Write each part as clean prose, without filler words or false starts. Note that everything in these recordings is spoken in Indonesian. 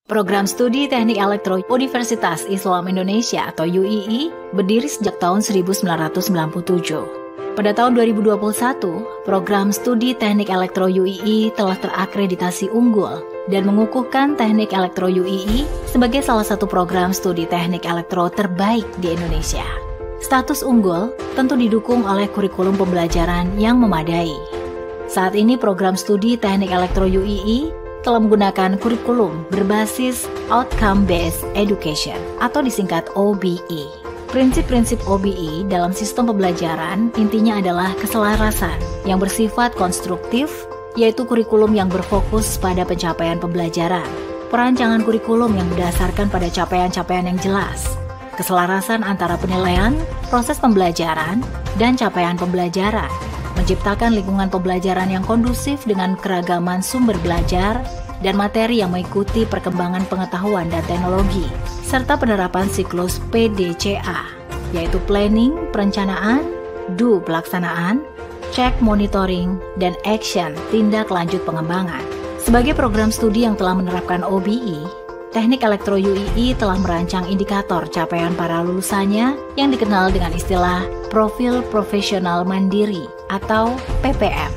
Program Studi Teknik Elektro Universitas Islam Indonesia atau UII berdiri sejak tahun 1997. Pada tahun 2021, program Studi Teknik Elektro UII telah terakreditasi unggul dan mengukuhkan Teknik Elektro UII sebagai salah satu program studi teknik elektro terbaik di Indonesia. Status unggul tentu didukung oleh kurikulum pembelajaran yang memadai. Saat ini program studi Teknik Elektro UII telah menggunakan kurikulum berbasis Outcome Based Education atau disingkat OBE. Prinsip-prinsip OBE dalam sistem pembelajaran intinya adalah keselarasan yang bersifat konstruktif, yaitu kurikulum yang berfokus pada pencapaian pembelajaran, perancangan kurikulum yang berdasarkan pada capaian-capaian yang jelas, keselarasan antara penilaian, proses pembelajaran, dan capaian pembelajaran, menciptakan lingkungan pembelajaran yang kondusif dengan keragaman sumber belajar dan materi yang mengikuti perkembangan pengetahuan dan teknologi, serta penerapan siklus PDCA, yaitu planning, perencanaan, do, pelaksanaan, check, monitoring, dan action, tindak lanjut pengembangan. Sebagai program studi yang telah menerapkan OBE, Teknik Elektro UII telah merancang indikator capaian para lulusannya yang dikenal dengan istilah Profil Profesional Mandiri atau PPM.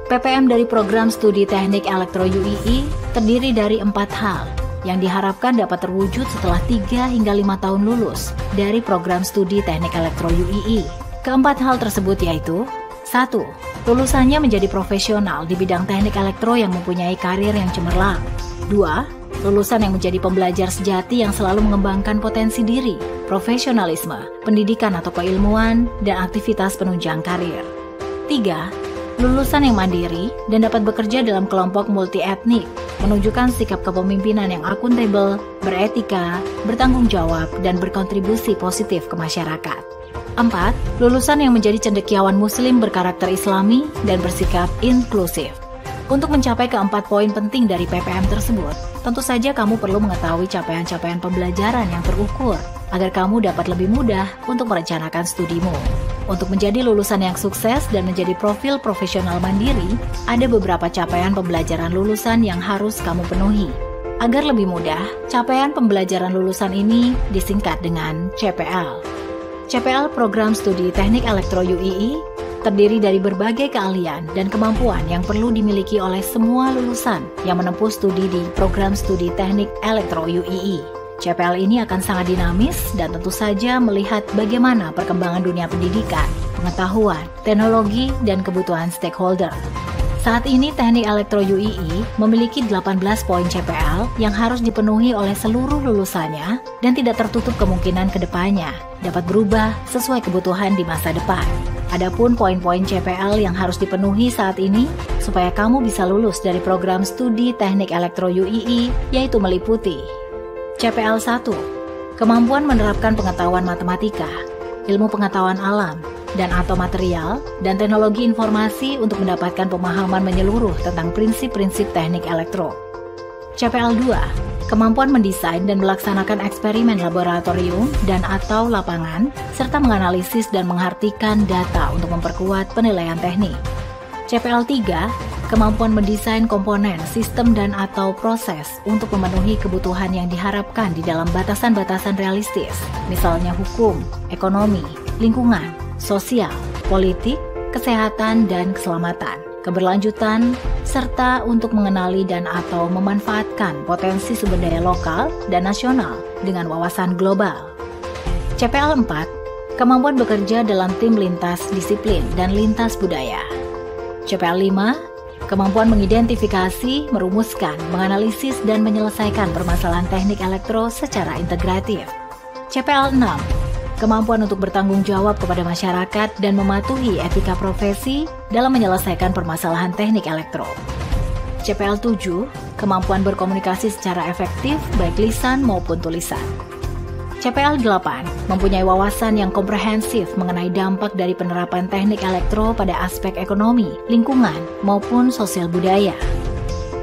PPM dari program studi Teknik Elektro UII terdiri dari 4 hal yang diharapkan dapat terwujud setelah 3 hingga 5 tahun lulus dari program studi Teknik Elektro UII. Keempat hal tersebut yaitu 1. Lulusannya menjadi profesional di bidang teknik elektro yang mempunyai karir yang cemerlang. 2. Lulusan yang menjadi pembelajar sejati yang selalu mengembangkan potensi diri, profesionalisme, pendidikan atau keilmuan, dan aktivitas penunjang karir. 3. Lulusan yang mandiri dan dapat bekerja dalam kelompok multi-etnik, menunjukkan sikap kepemimpinan yang akuntabel, beretika, bertanggung jawab, dan berkontribusi positif ke masyarakat. 4. Lulusan yang menjadi cendekiawan muslim berkarakter islami dan bersikap inklusif. Untuk mencapai keempat poin penting dari PPM tersebut, tentu saja kamu perlu mengetahui capaian-capaian pembelajaran yang terukur agar kamu dapat lebih mudah untuk merencanakan studimu. Untuk menjadi lulusan yang sukses dan menjadi profil profesional mandiri, ada beberapa capaian pembelajaran lulusan yang harus kamu penuhi. Agar lebih mudah, capaian pembelajaran lulusan ini disingkat dengan CPL. CPL Program Studi Teknik Elektro UII terdiri dari berbagai keahlian dan kemampuan yang perlu dimiliki oleh semua lulusan yang menempuh studi di program studi Teknik Elektro UII. CPL ini akan sangat dinamis dan tentu saja melihat bagaimana perkembangan dunia pendidikan, pengetahuan, teknologi, dan kebutuhan stakeholder. Saat ini Teknik Elektro UII memiliki 18 poin CPL yang harus dipenuhi oleh seluruh lulusannya dan tidak tertutup kemungkinan ke depannya dapat berubah sesuai kebutuhan di masa depan. Adapun poin-poin CPL yang harus dipenuhi saat ini supaya kamu bisa lulus dari program studi Teknik Elektro UII yaitu meliputi CPL 1. Kemampuan menerapkan pengetahuan matematika, ilmu pengetahuan alam, dan atau material, dan teknologi informasi untuk mendapatkan pemahaman menyeluruh tentang prinsip-prinsip teknik elektro. CPL 2. Kemampuan mendesain dan melaksanakan eksperimen laboratorium dan atau lapangan, serta menganalisis dan mengartikan data untuk memperkuat penilaian teknik. CPL 3. Kemampuan mendesain komponen, sistem dan atau proses untuk memenuhi kebutuhan yang diharapkan di dalam batasan-batasan realistis, misalnya hukum, ekonomi, lingkungan, sosial, politik, kesehatan dan keselamatan, keberlanjutan, serta untuk mengenali dan atau memanfaatkan potensi sumber daya lokal dan nasional dengan wawasan global. CPL 4. Kemampuan bekerja dalam tim lintas disiplin dan lintas budaya. CPL 5. Kemampuan mengidentifikasi, merumuskan, menganalisis, dan menyelesaikan permasalahan teknik elektro secara integratif. CPL 6. Kemampuan untuk bertanggung jawab kepada masyarakat dan mematuhi etika profesi dalam menyelesaikan permasalahan teknik elektro. CPL 7. Kemampuan berkomunikasi secara efektif baik lisan maupun tulisan. CPL 8. Mempunyai wawasan yang komprehensif mengenai dampak dari penerapan teknik elektro pada aspek ekonomi, lingkungan, maupun sosial budaya.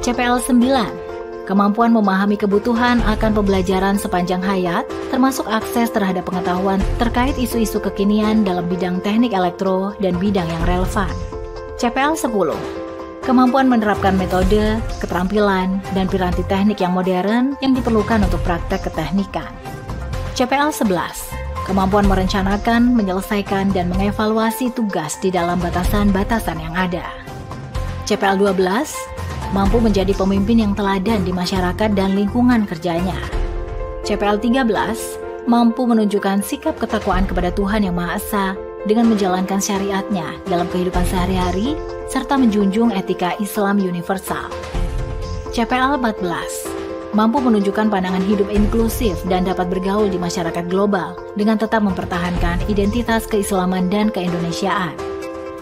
CPL 9. Kemampuan memahami kebutuhan akan pembelajaran sepanjang hayat, termasuk akses terhadap pengetahuan terkait isu-isu kekinian dalam bidang teknik elektro dan bidang yang relevan. CPL 10. kemampuan menerapkan metode, keterampilan, dan piranti teknik yang modern yang diperlukan untuk praktek keteknikan. CPL 11, kemampuan merencanakan, menyelesaikan, dan mengevaluasi tugas di dalam batasan-batasan yang ada. CPL 12, mampu menjadi pemimpin yang teladan di masyarakat dan lingkungan kerjanya. CPL 13, mampu menunjukkan sikap ketakwaan kepada Tuhan Yang Maha Esa dengan menjalankan syariatnya dalam kehidupan sehari-hari, serta menjunjung etika Islam universal. CPL 14, mampu menunjukkan pandangan hidup inklusif dan dapat bergaul di masyarakat global dengan tetap mempertahankan identitas keislaman dan keindonesiaan.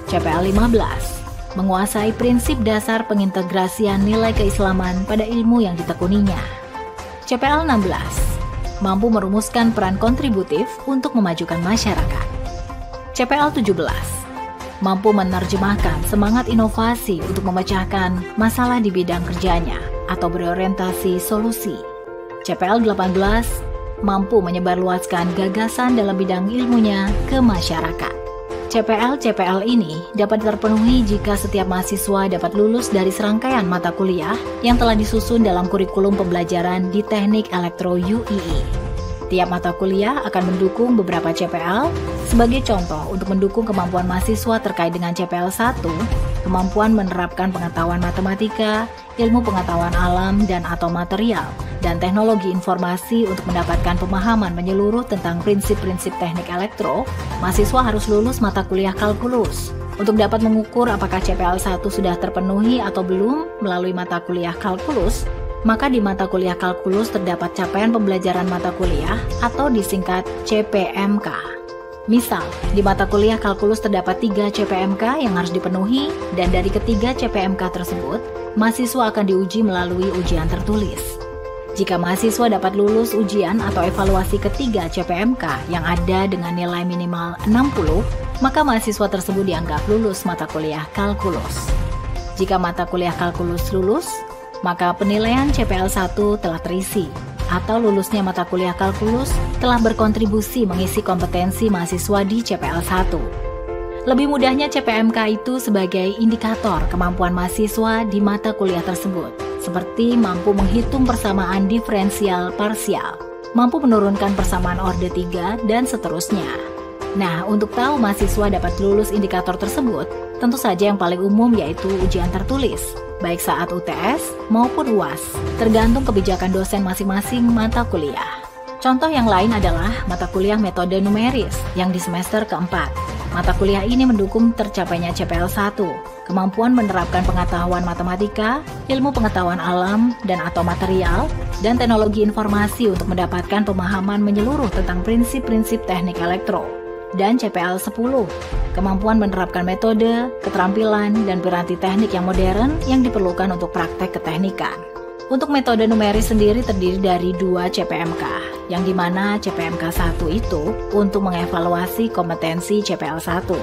CPL 15, menguasai prinsip dasar pengintegrasian nilai keislaman pada ilmu yang ditekuninya. CPL 16, mampu merumuskan peran kontributif untuk memajukan masyarakat. CPL 17, mampu menerjemahkan semangat inovasi untuk memecahkan masalah di bidang kerjanya atau berorientasi solusi. CPL 18, mampu menyebarluaskan gagasan dalam bidang ilmunya ke masyarakat. CPL ini dapat terpenuhi jika setiap mahasiswa dapat lulus dari serangkaian mata kuliah yang telah disusun dalam kurikulum pembelajaran di Teknik Elektro UII. Tiap mata kuliah akan mendukung beberapa CPL. Sebagai contoh, untuk mendukung kemampuan mahasiswa terkait dengan CPL 1, kemampuan menerapkan pengetahuan matematika, ilmu pengetahuan alam dan atau material, dan teknologi informasi untuk mendapatkan pemahaman menyeluruh tentang prinsip-prinsip teknik elektro, mahasiswa harus lulus mata kuliah kalkulus. Untuk dapat mengukur apakah CPL 1 sudah terpenuhi atau belum melalui mata kuliah kalkulus, maka di mata kuliah kalkulus terdapat capaian pembelajaran mata kuliah atau disingkat CPMK. Misal, di mata kuliah kalkulus terdapat 3 CPMK yang harus dipenuhi, dan dari ketiga CPMK tersebut, mahasiswa akan diuji melalui ujian tertulis. Jika mahasiswa dapat lulus ujian atau evaluasi ketiga CPMK yang ada dengan nilai minimal 60, maka mahasiswa tersebut dianggap lulus mata kuliah kalkulus. Jika mata kuliah kalkulus lulus, maka penilaian CPL 1 telah terisi, atau lulusnya mata kuliah kalkulus telah berkontribusi mengisi kompetensi mahasiswa di CPL 1. Lebih mudahnya CPMK itu sebagai indikator kemampuan mahasiswa di mata kuliah tersebut, seperti mampu menghitung persamaan diferensial parsial, mampu menurunkan persamaan orde 3, dan seterusnya. Nah, untuk tahu mahasiswa dapat lulus indikator tersebut, tentu saja yang paling umum yaitu ujian tertulis, baik saat UTS maupun UAS, tergantung kebijakan dosen masing-masing mata kuliah. Contoh yang lain adalah mata kuliah metode numeris yang di semester keempat. Mata kuliah ini mendukung tercapainya CPL 1, kemampuan menerapkan pengetahuan matematika, ilmu pengetahuan alam dan atau material, dan teknologi informasi untuk mendapatkan pemahaman menyeluruh tentang prinsip-prinsip teknik elektro. Dan CPL 10, kemampuan menerapkan metode, keterampilan, dan piranti teknik yang modern yang diperlukan untuk praktek keteknikan. Untuk metode numeris sendiri terdiri dari 2 CPMK, yang dimana CPMK 1 itu untuk mengevaluasi kompetensi CPL 1,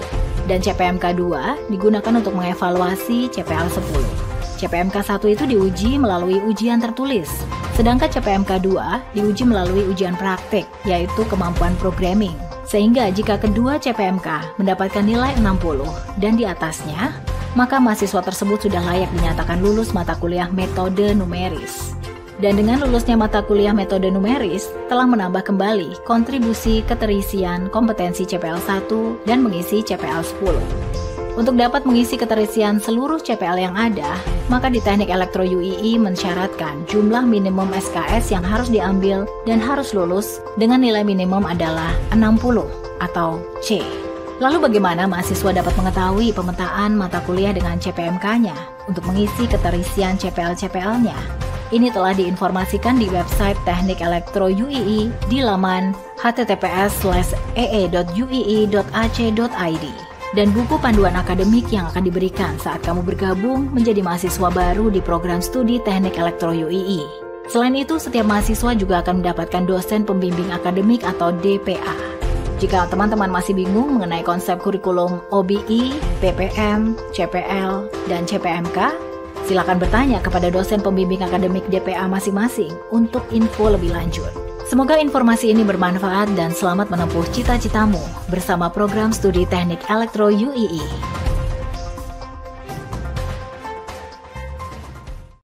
dan CPMK 2 digunakan untuk mengevaluasi CPL 10. CPMK 1 itu diuji melalui ujian tertulis, sedangkan CPMK 2 diuji melalui ujian praktik, yaitu kemampuan programming. Sehingga jika kedua CPMK mendapatkan nilai 60 dan di atasnya, maka mahasiswa tersebut sudah layak dinyatakan lulus mata kuliah metode numeris. Dan dengan lulusnya mata kuliah metode numeris, telah menambah kembali kontribusi keterisian kompetensi CPL 1 dan mengisi CPL 10. Untuk dapat mengisi keterisian seluruh CPL yang ada, maka di Teknik Elektro UII mensyaratkan jumlah minimum SKS yang harus diambil dan harus lulus dengan nilai minimum adalah 60 atau C. Lalu bagaimana mahasiswa dapat mengetahui pemetaan mata kuliah dengan CPMK-nya untuk mengisi keterisian CPL-CPL-nya? Ini telah diinformasikan di website Teknik Elektro UII di laman https:/ee.uii.ac.id. Dan buku panduan akademik yang akan diberikan saat kamu bergabung menjadi mahasiswa baru di program studi Teknik Elektro UII. Selain itu, setiap mahasiswa juga akan mendapatkan dosen pembimbing akademik atau DPA. Jika teman-teman masih bingung mengenai konsep kurikulum OBI, PPM, CPL, dan CPMK, silakan bertanya kepada dosen pembimbing akademik DPA masing-masing untuk info lebih lanjut. Semoga informasi ini bermanfaat dan selamat menempuh cita-citamu bersama program studi Teknik Elektro UII.